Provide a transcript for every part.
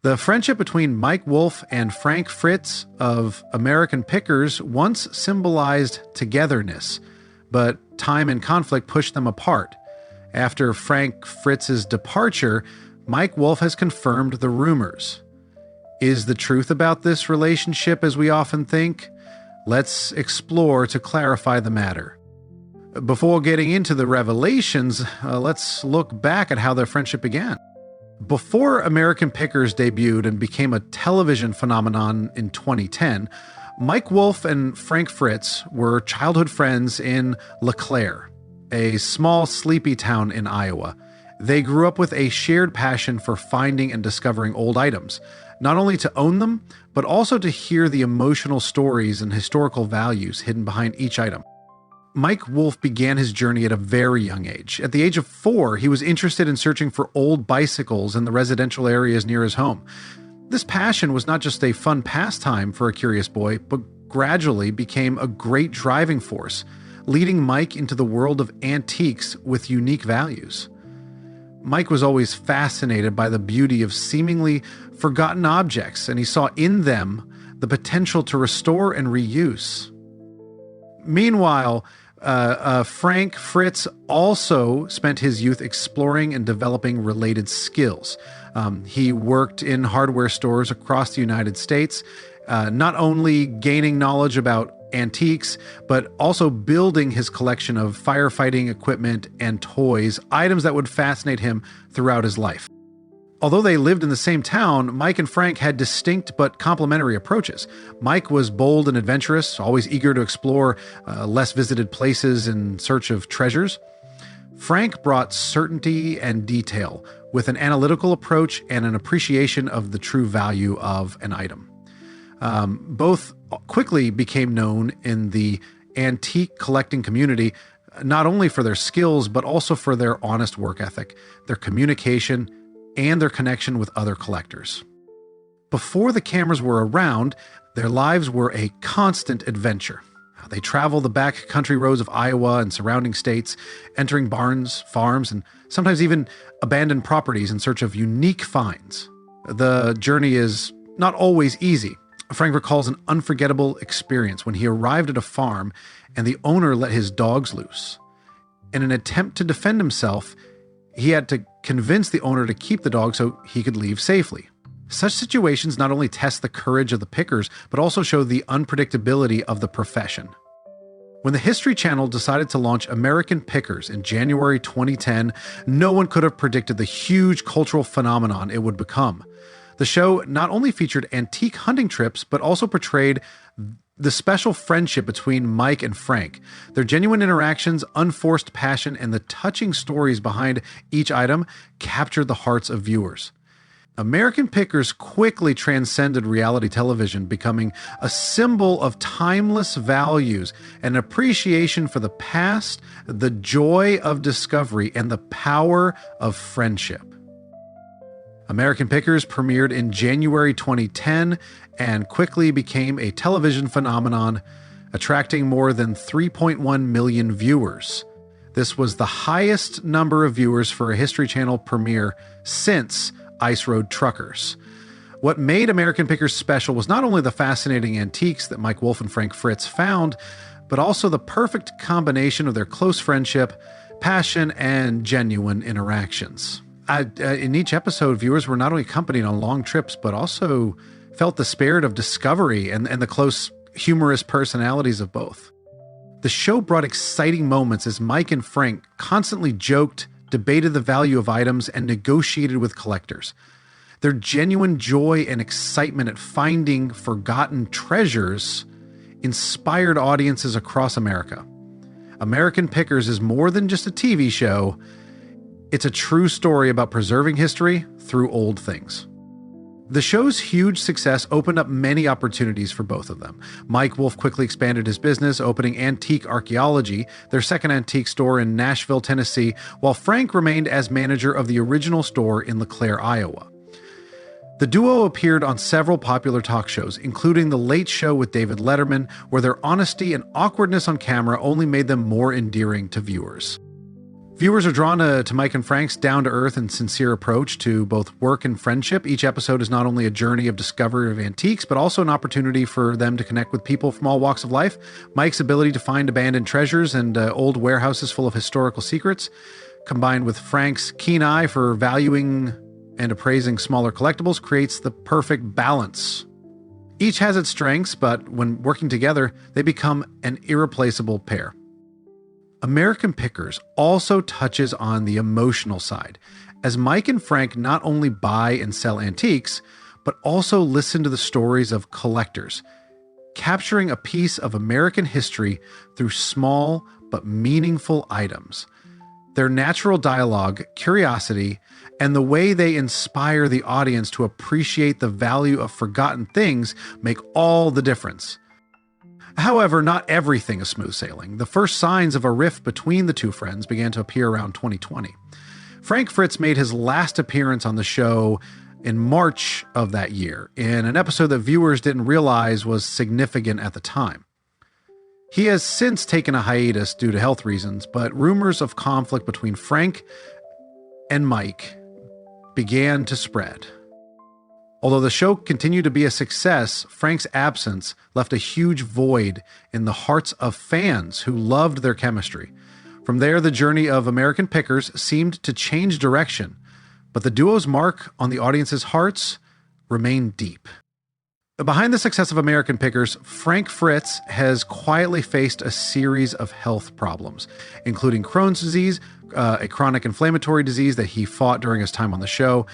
The friendship between Mike Wolfe and Frank Fritz of American Pickers once symbolized togetherness, but time and conflict pushed them apart. After Frank Fritz's departure, Mike Wolfe has confirmed the rumors. Is the truth about this relationship as we often think? Let's explore to clarify the matter. Before getting into the revelations, let's look back at how their friendship began. Before American Pickers debuted and became a television phenomenon in 2010, Mike Wolfe and Frank Fritz were childhood friends in LeClaire, a small, sleepy town in Iowa. They grew up with a shared passion for finding and discovering old items, not only to own them, but also to hear the emotional stories and historical values hidden behind each item. Mike Wolfe began his journey at a very young age. At the age of 4, he was interested in searching for old bicycles in the residential areas near his home. This passion was not just a fun pastime for a curious boy, but gradually became a great driving force, leading Mike into the world of antiques with unique values. Mike was always fascinated by the beauty of seemingly forgotten objects, and he saw in them the potential to restore and reuse. Meanwhile, Frank Fritz also spent his youth exploring and developing related skills. He worked in hardware stores across the United States, not only gaining knowledge about antiques, but also building his collection of firefighting equipment and toys, items that would fascinate him throughout his life. Although they lived in the same town, Mike and Frank had distinct but complementary approaches. Mike was bold and adventurous, always eager to explore less visited places in search of treasures. Frank brought certainty and detail, with an analytical approach and an appreciation of the true value of an item. Both quickly became known in the antique collecting community, not only for their skills, but also for their honest work ethic, their communication, and their connection with other collectors. Before the cameras were around, their lives were a constant adventure. They traveled the back country roads of Iowa and surrounding states, entering barns, farms, and sometimes even abandoned properties in search of unique finds. The journey is not always easy. Frank recalls an unforgettable experience when he arrived at a farm and the owner let his dogs loose. In an attempt to defend himself, he had to convince the owner to keep the dog so he could leave safely. Such situations not only test the courage of the pickers, but also show the unpredictability of the profession. When the History Channel decided to launch American Pickers in January 2010, no one could have predicted the huge cultural phenomenon it would become. The show not only featured antique hunting trips, but also portrayed the special friendship between Mike and Frank. Their genuine interactions, unforced passion, and the touching stories behind each item captured the hearts of viewers. American Pickers quickly transcended reality television, becoming a symbol of timeless values, an appreciation for the past, the joy of discovery, and the power of friendship. American Pickers premiered in January 2010 and quickly became a television phenomenon, attracting more than 3.1 million viewers. This was the highest number of viewers for a History Channel premiere since Ice Road Truckers. What made American Pickers special was not only the fascinating antiques that Mike Wolfe and Frank Fritz found, but also the perfect combination of their close friendship, passion, and genuine interactions. In each episode, viewers were not only accompanied on long trips, but also felt the spirit of discovery and the close, humorous personalities of both. The show brought exciting moments as Mike and Frank constantly joked, debated the value of items, and negotiated with collectors. Their genuine joy and excitement at finding forgotten treasures inspired audiences across America. American Pickers is more than just a TV show. It's a true story about preserving history through old things. The show's huge success opened up many opportunities for both of them. Mike Wolfe quickly expanded his business, opening Antique Archaeology, their second antique store in Nashville, Tennessee, while Frank remained as manager of the original store in LeClaire, Iowa. The duo appeared on several popular talk shows, including The Late Show with David Letterman, where their honesty and awkwardness on camera only made them more endearing to viewers. Viewers are drawn to Mike and Frank's down-to-earth and sincere approach to both work and friendship. Each episode is not only a journey of discovery of antiques, but also an opportunity for them to connect with people from all walks of life. Mike's ability to find abandoned treasures and old warehouses full of historical secrets, combined with Frank's keen eye for valuing and appraising smaller collectibles, creates the perfect balance. Each has its strengths, but when working together, they become an irreplaceable pair. American Pickers also touches on the emotional side, as Mike and Frank not only buy and sell antiques, but also listen to the stories of collectors, capturing a piece of American history through small but meaningful items. Their natural dialogue, curiosity, and the way they inspire the audience to appreciate the value of forgotten things make all the difference. However, not everything is smooth sailing. The first signs of a rift between the two friends began to appear around 2020. Frank Fritz made his last appearance on the show in March of that year, in an episode that viewers didn't realize was significant at the time. He has since taken a hiatus due to health reasons, but rumors of conflict between Frank and Mike began to spread. Although the show continued to be a success, Frank's absence left a huge void in the hearts of fans who loved their chemistry. From there, the journey of American Pickers seemed to change direction, but the duo's mark on the audience's hearts remained deep. Behind the success of American Pickers, Frank Fritz has quietly faced a series of health problems, including Crohn's disease, a chronic inflammatory disease that he fought during his time on the show.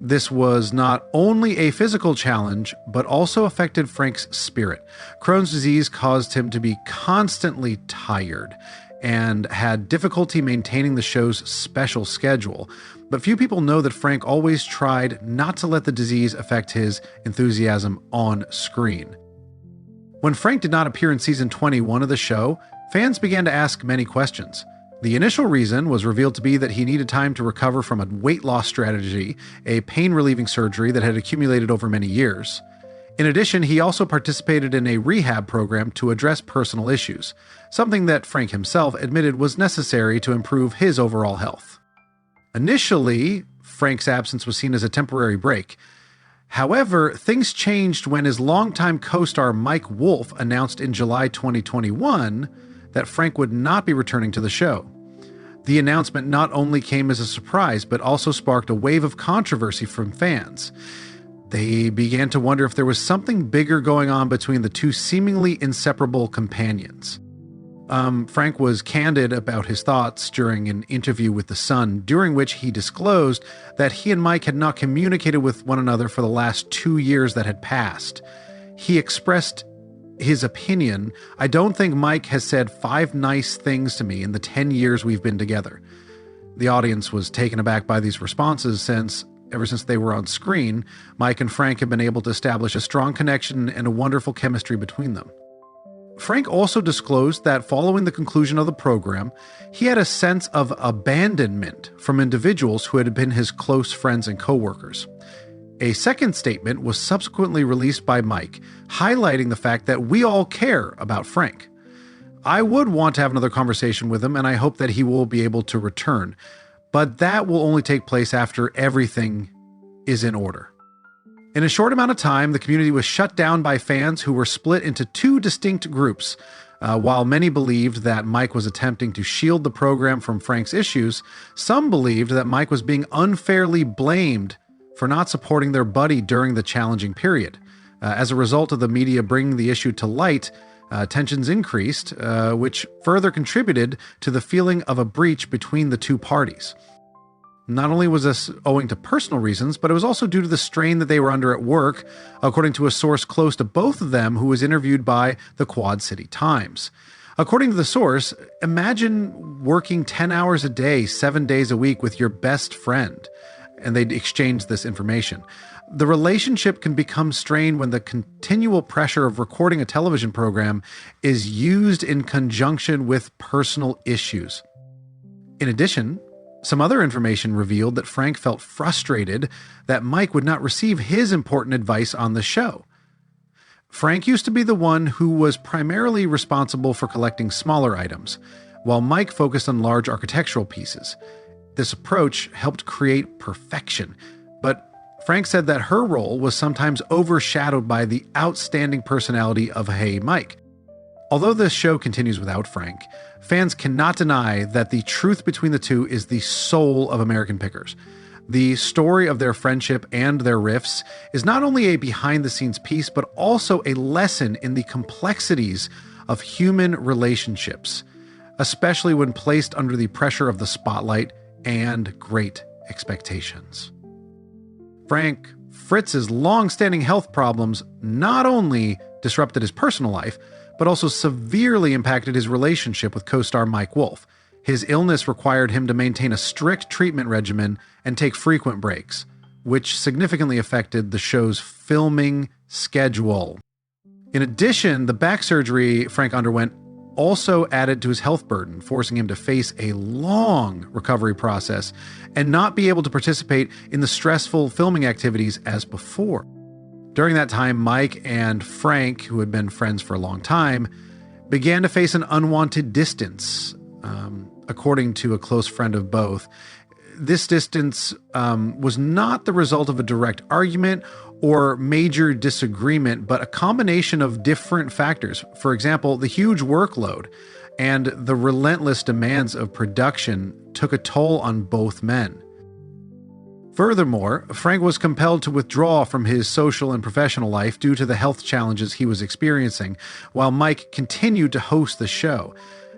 This was not only a physical challenge, but also affected Frank's spirit. Crohn's disease caused him to be constantly tired and had difficulty maintaining the show's special schedule. But few people know that Frank always tried not to let the disease affect his enthusiasm on screen. When Frank did not appear in season 21 of the show, fans began to ask many questions. The initial reason was revealed to be that he needed time to recover from a weight loss strategy, a pain-relieving surgery that had accumulated over many years. In addition, he also participated in a rehab program to address personal issues, something that Frank himself admitted was necessary to improve his overall health. Initially, Frank's absence was seen as a temporary break. However, things changed when his longtime co-star Mike Wolfe announced in July 2021 that Frank would not be returning to the show. The announcement not only came as a surprise, but also sparked a wave of controversy from fans. They began to wonder if there was something bigger going on between the two seemingly inseparable companions. Frank was candid about his thoughts during an interview with The Sun, during which he disclosed that he and Mike had not communicated with one another for the last 2 years that had passed. He expressed his opinion, "I don't think Mike has said 5 nice things to me in the 10 years we've been together." The audience was taken aback by these responses since, ever since they were on screen, Mike and Frank have been able to establish a strong connection and a wonderful chemistry between them. Frank also disclosed that following the conclusion of the program, he had a sense of abandonment from individuals who had been his close friends and coworkers. A second statement was subsequently released by Mike, highlighting the fact that we all care about Frank. "I would want to have another conversation with him, and I hope that he will be able to return. But that will only take place after everything is in order." In a short amount of time, the community was shut down by fans who were split into 2 distinct groups. While many believed that Mike was attempting to shield the program from Frank's issues, some believed that Mike was being unfairly blamed for not supporting their buddy during the challenging period. As a result of the media bringing the issue to light, tensions increased, which further contributed to the feeling of a breach between the two parties. Not only was this owing to personal reasons, but it was also due to the strain that they were under at work, according to a source close to both of them who was interviewed by the Quad City Times. According to the source, imagine working 10 hours a day, 7 days a week with your best friend, and they'd exchange this information. The relationship can become strained when the continual pressure of recording a television program is used in conjunction with personal issues. In addition, some other information revealed that Frank felt frustrated that Mike would not receive his important advice on the show. Frank used to be the one who was primarily responsible for collecting smaller items. while Mike focused on large architectural pieces. This approach helped create perfection, but Frank said that her role was sometimes overshadowed by the outstanding personality of Hey Mike. Although this show continues without Frank, fans cannot deny that the truth between the two is the soul of American Pickers. The story of their friendship and their riffs is not only a behind-the-scenes piece, but also a lesson in the complexities of human relationships, especially when placed under the pressure of the spotlight and great expectations. Frank Fritz's long-standing health problems not only disrupted his personal life, but also severely impacted his relationship with co-star Mike Wolfe. His illness required him to maintain a strict treatment regimen and take frequent breaks, which significantly affected the show's filming schedule. In addition, the back surgery Frank underwent also added to his health burden, forcing him to face a long recovery process and not be able to participate in the stressful filming activities as before. During that time, Mike and Frank, who had been friends for a long time, began to face an unwanted distance, according to a close friend of both. This distance was not the result of a direct argument or major disagreement, but a combination of different factors. For example, the huge workload and the relentless demands of production took a toll on both men. Furthermore, Frank was compelled to withdraw from his social and professional life due to the health challenges he was experiencing, while Mike continued to host the show.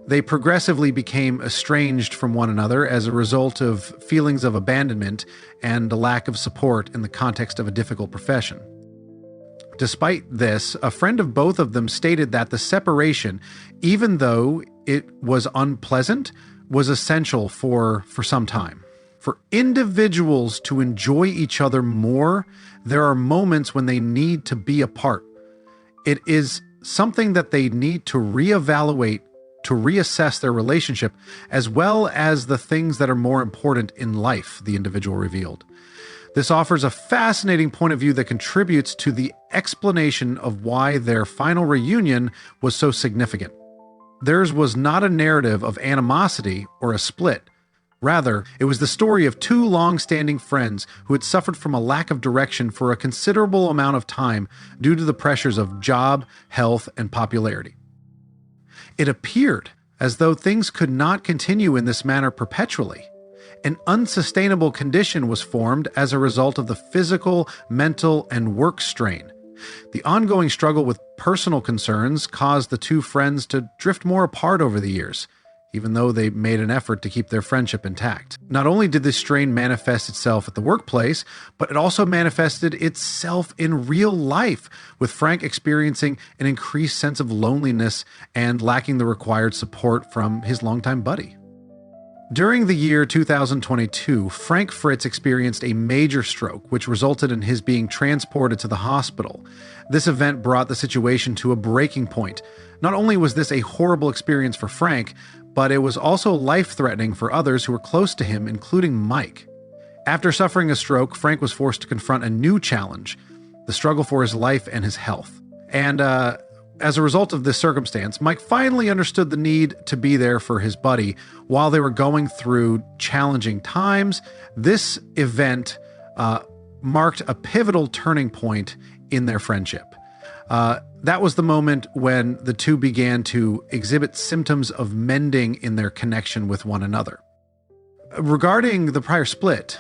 They progressively became estranged from one another as a result of feelings of abandonment and a lack of support in the context of a difficult profession. Despite this, a friend of both of them stated that the separation, even though it was unpleasant, was essential for some time. For individuals to enjoy each other more, there are moments when they need to be apart. It is something that they need to reevaluate, to reassess their relationship, as well as the things that are more important in life, the individual revealed. This offers a fascinating point of view that contributes to the explanation of why their final reunion was so significant. Theirs was not a narrative of animosity or a split. Rather, it was the story of two long-standing friends who had suffered from a lack of direction for a considerable amount of time due to the pressures of job, health, and popularity. It appeared as though things could not continue in this manner perpetually. An unsustainable condition was formed as a result of the physical, mental, and work strain. The ongoing struggle with personal concerns caused the two friends to drift more apart over the years, even though they made an effort to keep their friendship intact. Not only did this strain manifest itself at the workplace, but it also manifested itself in real life, with Frank experiencing an increased sense of loneliness and lacking the required support from his longtime buddy. During the year 2022, Frank Fritz experienced a major stroke, which resulted in his being transported to the hospital. This event brought the situation to a breaking point. Not only was this a horrible experience for Frank, but it was also life-threatening for others who were close to him, including Mike. After suffering a stroke, Frank was forced to confront a new challenge, the struggle for his life and his health. And as a result of this circumstance, Mike finally understood the need to be there for his buddy while they were going through challenging times. This event marked a pivotal turning point in their friendship. That was the moment when the two began to exhibit symptoms of mending in their connection with one another. Regarding the prior split,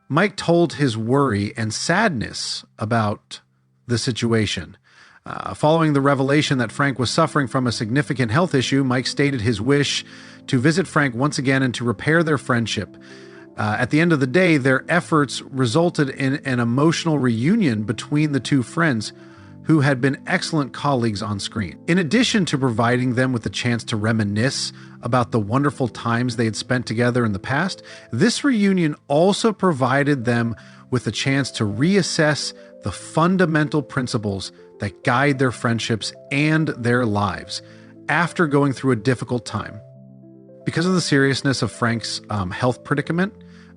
Mike told his worry and sadness about the situation. Following the revelation that Frank was suffering from a significant health issue, Mike stated his wish to visit Frank once again and to repair their friendship. At the end of the day, their efforts resulted in an emotional reunion between the two friends who had been excellent colleagues on screen. In addition to providing them with the chance to reminisce about the wonderful times they had spent together in the past, this reunion also provided them with a chance to reassess the fundamental principles that guide their friendships and their lives after going through a difficult time. Because of the seriousness of Frank's health predicament,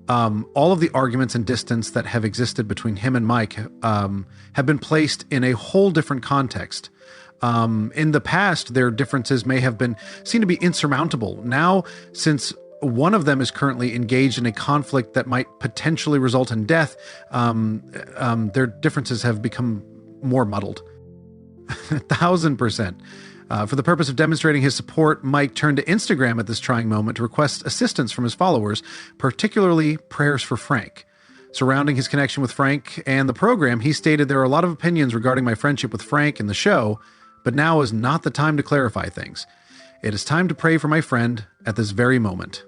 all of the arguments and distance that have existed between him and Mike have been placed in a whole different context. In the past, their differences may have been seen to be insurmountable. Now, since one of them is currently engaged in a conflict that might potentially result in death, their differences have become more muddled. 1,000%. For the purpose of demonstrating his support, Mike turned to Instagram at this trying moment to request assistance from his followers, particularly prayers for Frank. Surrounding his connection with Frank and the program, he stated, "There are a lot of opinions regarding my friendship with Frank and the show, but now is not the time to clarify things. It is time to pray for my friend at this very moment."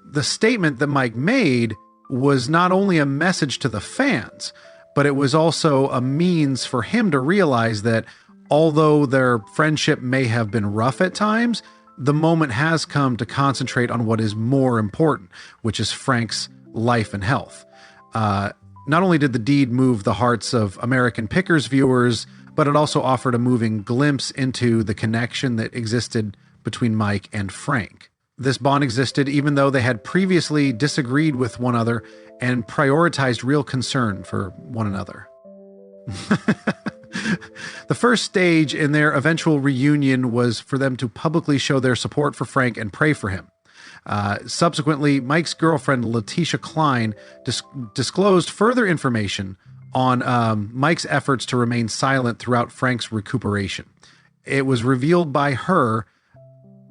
The statement that Mike made was not only a message to the fans, but it was also a means for him to realize that although their friendship may have been rough at times, the moment has come to concentrate on what is more important, which is Frank's life and health. Not only did the deed move the hearts of American Pickers viewers, but it also offered a moving glimpse into the connection that existed between Mike and Frank. This bond existed even though they had previously disagreed with one another and prioritized real concern for one another. The first stage in their eventual reunion was for them to publicly show their support for Frank and pray for him. Subsequently, Mike's girlfriend, Letitia Klein, disclosed further information on Mike's efforts to remain silent throughout Frank's recuperation. It was revealed by her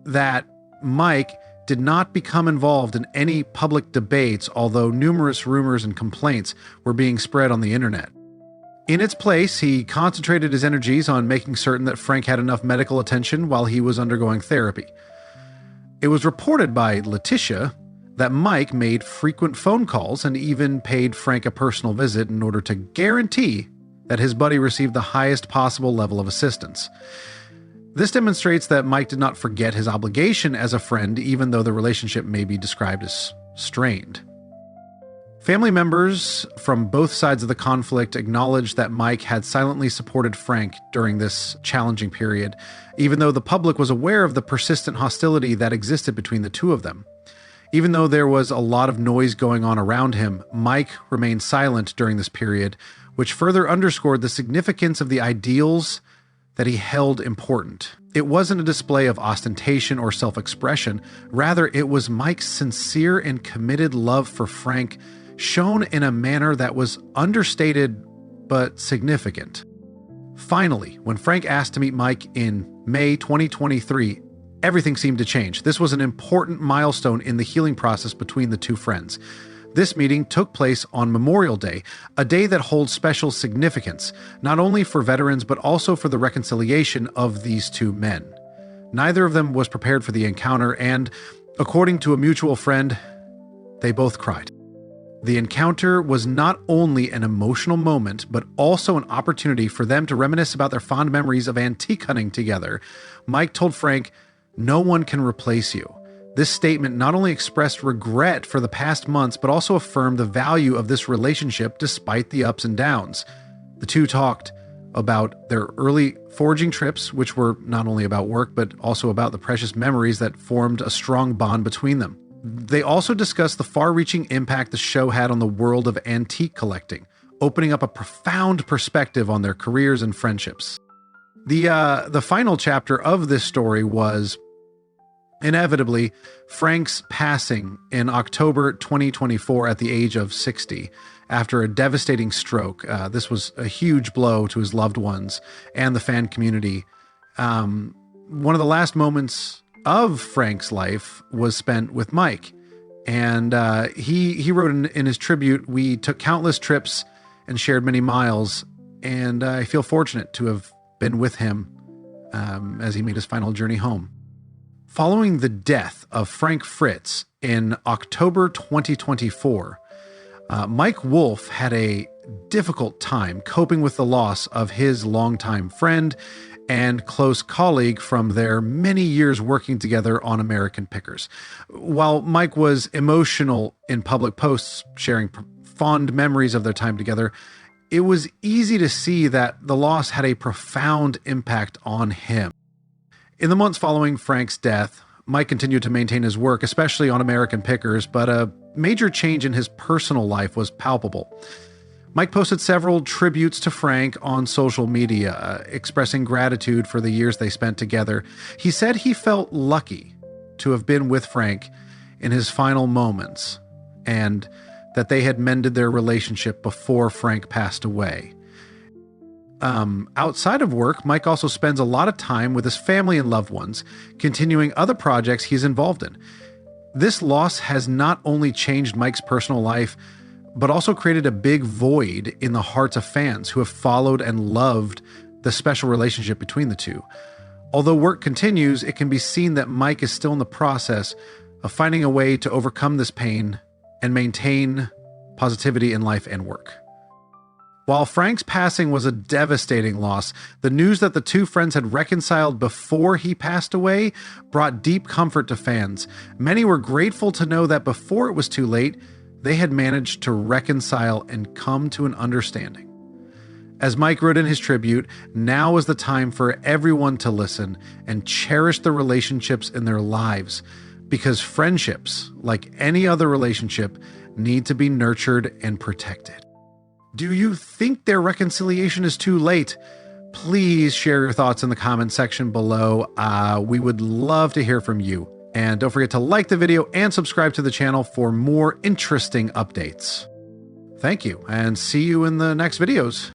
that Mike did not become involved in any public debates, although numerous rumors and complaints were being spread on the internet. In its place, he concentrated his energies on making certain that Frank had enough medical attention while he was undergoing therapy. It was reported by Letitia that Mike made frequent phone calls and even paid Frank a personal visit in order to guarantee that his buddy received the highest possible level of assistance. This demonstrates that Mike did not forget his obligation as a friend, even though the relationship may be described as strained. Family members from both sides of the conflict acknowledged that Mike had silently supported Frank during this challenging period, even though the public was aware of the persistent hostility that existed between the two of them. Even though there was a lot of noise going on around him, Mike remained silent during this period, which further underscored the significance of the ideals that he held important. It wasn't a display of ostentation or self-expression. Rather, it was Mike's sincere and committed love for Frank, shown in a manner that was understated but significant. Finally, when Frank asked to meet Mike in May 2023, everything seemed to change. This was an important milestone in the healing process between the two friends. This meeting took place on Memorial Day, a day that holds special significance, not only for veterans but also for the reconciliation of these two men. Neither of them was prepared for the encounter, and according to a mutual friend, they both cried. The encounter was not only an emotional moment, but also an opportunity for them to reminisce about their fond memories of antique hunting together. Mike told Frank, "No one can replace you." This statement not only expressed regret for the past months, but also affirmed the value of this relationship despite the ups and downs. The two talked about their early foraging trips, which were not only about work, but also about the precious memories that formed a strong bond between them. They also discussed the far-reaching impact the show had on the world of antique collecting, opening up a profound perspective on their careers and friendships. The final chapter of this story was, inevitably, Frank's passing in October 2024 at the age of 60 after a devastating stroke. This was a huge blow to his loved ones and the fan community. One of the last moments of Frank's life was spent with Mike. And he wrote in his tribute, "We took countless trips and shared many miles, and I feel fortunate to have been with him as he made his final journey home." Following the death of Frank Fritz in October 2024, Mike Wolfe had a difficult time coping with the loss of his longtime friend and close colleague from their many years working together on American Pickers. While Mike was emotional in public posts, sharing fond memories of their time together, it was easy to see that the loss had a profound impact on him. In the months following Frank's death, Mike continued to maintain his work, especially on American Pickers, but a major change in his personal life was palpable. Mike posted several tributes to Frank on social media, expressing gratitude for the years they spent together. He said he felt lucky to have been with Frank in his final moments, and that they had mended their relationship before Frank passed away. Outside of work, Mike also spends a lot of time with his family and loved ones, continuing other projects he's involved in. This loss has not only changed Mike's personal life, but also created a big void in the hearts of fans who have followed and loved the special relationship between the two. Although work continues, it can be seen that Mike is still in the process of finding a way to overcome this pain and maintain positivity in life and work. While Frank's passing was a devastating loss, the news that the two friends had reconciled before he passed away brought deep comfort to fans. Many were grateful to know that before it was too late, they had managed to reconcile and come to an understanding. As Mike wrote in his tribute, now is the time for everyone to listen and cherish the relationships in their lives, because friendships, like any other relationship, need to be nurtured and protected. Do you think their reconciliation is too late? Please share your thoughts in the comment section below. We would love to hear from you. And don't forget to like the video and subscribe to the channel for more interesting updates. Thank you, and see you in the next videos.